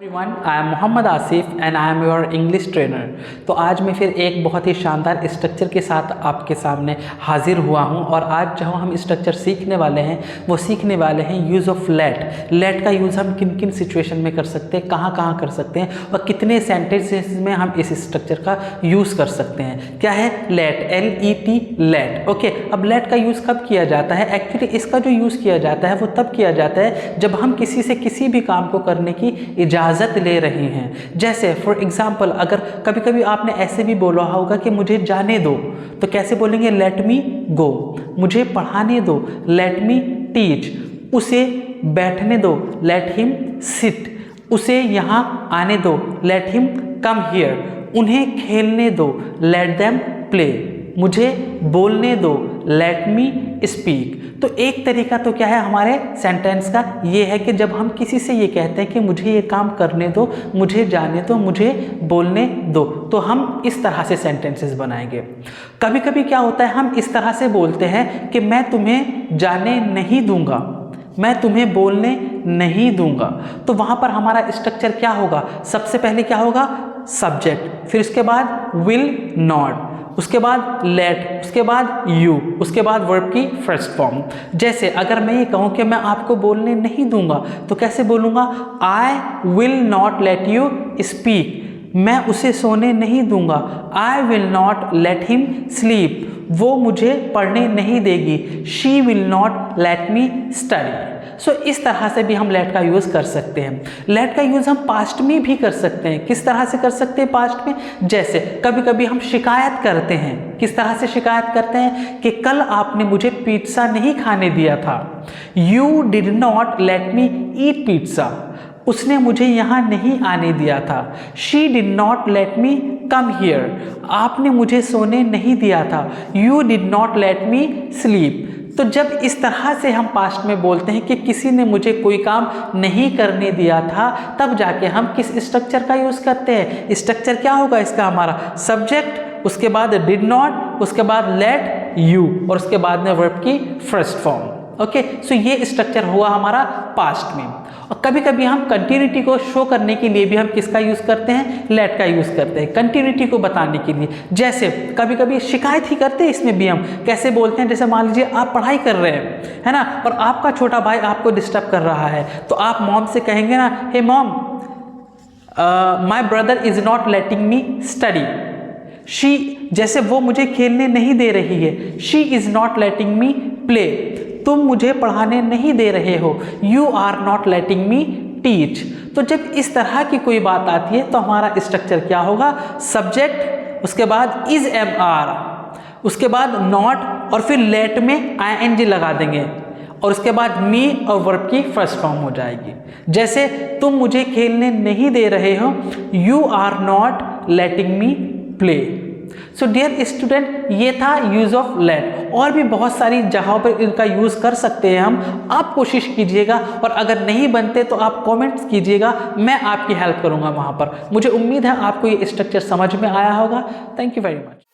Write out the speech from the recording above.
Everyone, I am Mohammad Asif and I am your English trainer. तो आज मैं फिर एक बहुत ही शानदार स्ट्रक्चर के साथ आपके सामने हाजिर हुआ हूं और आज जो हम स्ट्रक्चर सीखने वाले हैं वो सीखने वाले हैं यूज़ ऑफ लेट। लेट का यूज़ हम किन किन सिचुएशन में कर सकते हैं, कहाँ कहाँ कर सकते हैं और कितने सेंटेंसेस में हम इस स्ट्रक्चर का यूज़ कर सकते हैं। क्या है लेट, LET, लेट। ओके, अब लेट का यूज़ कब किया जाता है? एक्चुअली इसका जो यूज़ किया जाता है वो तब किया जाता है जब हम किसी से किसी भी काम को करने की इजाज़त ले रहे हैं। जैसे फॉर एग्जाम्पल, अगर कभी कभी आपने ऐसे भी बोला होगा कि मुझे जाने दो, तो कैसे बोलेंगे? लेट मी गो। मुझे पढ़ाने दो, लेट मी टीच। उसे बैठने दो, लेट हिम सिट। उसे यहाँ आने दो, लेट हिम कम हियर। उन्हें खेलने दो, लेट देम प्ले। मुझे बोलने दो, लेट मी स्पीक। तो एक तरीका तो क्या है हमारे सेंटेंस का, ये है कि जब हम किसी से ये कहते हैं कि मुझे ये काम करने दो, मुझे जाने दो, मुझे बोलने दो, तो हम इस तरह से सेंटेंसेस बनाएंगे। कभी कभी क्या होता है, हम इस तरह से बोलते हैं कि मैं तुम्हें जाने नहीं दूंगा, मैं तुम्हें बोलने नहीं दूंगा। तो वहाँ पर हमारा स्ट्रक्चर क्या होगा? सबसे पहले क्या होगा? सब्जेक्ट, फिर उसके बाद विल नॉट, उसके बाद लेट, उसके बाद यू, उसके बाद वर्ब की फर्स्ट फॉर्म। जैसे अगर मैं ये कहूँ कि मैं आपको बोलने नहीं दूंगा, तो कैसे बोलूँगा? I will not let you speak. मैं उसे सोने नहीं दूंगा, I will not let him sleep. वो मुझे पढ़ने नहीं देगी, she will not let me study. So इस तरह से भी हम लेट का यूज़ कर सकते हैं। लेट का यूज़ हम पास्ट में भी कर सकते हैं। किस तरह से कर सकते हैं पास्ट में? जैसे कभी कभी हम शिकायत करते हैं। किस तरह से शिकायत करते हैं कि कल आपने मुझे पिज़्ज़ा नहीं खाने दिया था, you did not let me eat pizza. उसने मुझे यहाँ नहीं आने दिया था, she did not let me come here. आपने मुझे सोने नहीं दिया था, you did not let me sleep. तो जब इस तरह से हम पास्ट में बोलते हैं कि किसी ने मुझे कोई काम नहीं करने दिया था, तब जाके हम किस स्ट्रक्चर का यूज़ करते हैं? स्ट्रक्चर क्या होगा इसका? हमारा सब्जेक्ट, उसके बाद डिड नॉट, उसके बाद लेट, यू और उसके बाद में वर्ब की फर्स्ट फॉर्म। ओके, सो ये स्ट्रक्चर हुआ हमारा पास्ट में। और कभी कभी हम कंटिन्यूटी को शो करने के लिए भी हम किसका यूज़ करते हैं? लेट का यूज़ करते हैं, कंटिन्यूटी को बताने के लिए। जैसे कभी कभी शिकायत ही करते हैं, इसमें भी हम कैसे बोलते हैं? जैसे मान लीजिए आप पढ़ाई कर रहे हैं, है ना, और आपका छोटा भाई आपको डिस्टर्ब कर रहा है, तो आप मॉम से कहेंगे ना, hey mom, my brother is not letting me study. She, जैसे वो मुझे खेलने नहीं दे रही है, she is not letting me play. तुम मुझे पढ़ाने नहीं दे रहे हो, you are not letting me teach. तो जब इस तरह की कोई बात आती है तो हमारा स्ट्रक्चर क्या होगा? सब्जेक्ट, उसके बाद इज MR, उसके बाद नॉट और फिर लेट में ING लगा देंगे और उसके बाद मी और वर्ब की फर्स्ट फॉर्म हो जाएगी। जैसे तुम मुझे खेलने नहीं दे रहे हो, you are not letting me play. So dear student, ये था यूज़ ऑफ लेट। और भी बहुत सारी जगहों पर इनका यूज़ कर सकते हैं हम। आप कोशिश कीजिएगा और अगर नहीं बनते तो आप कमेंट्स कीजिएगा, मैं आपकी हेल्प करूंगा वहाँ पर। मुझे उम्मीद है आपको ये स्ट्रक्चर समझ में आया होगा। Thank you very much.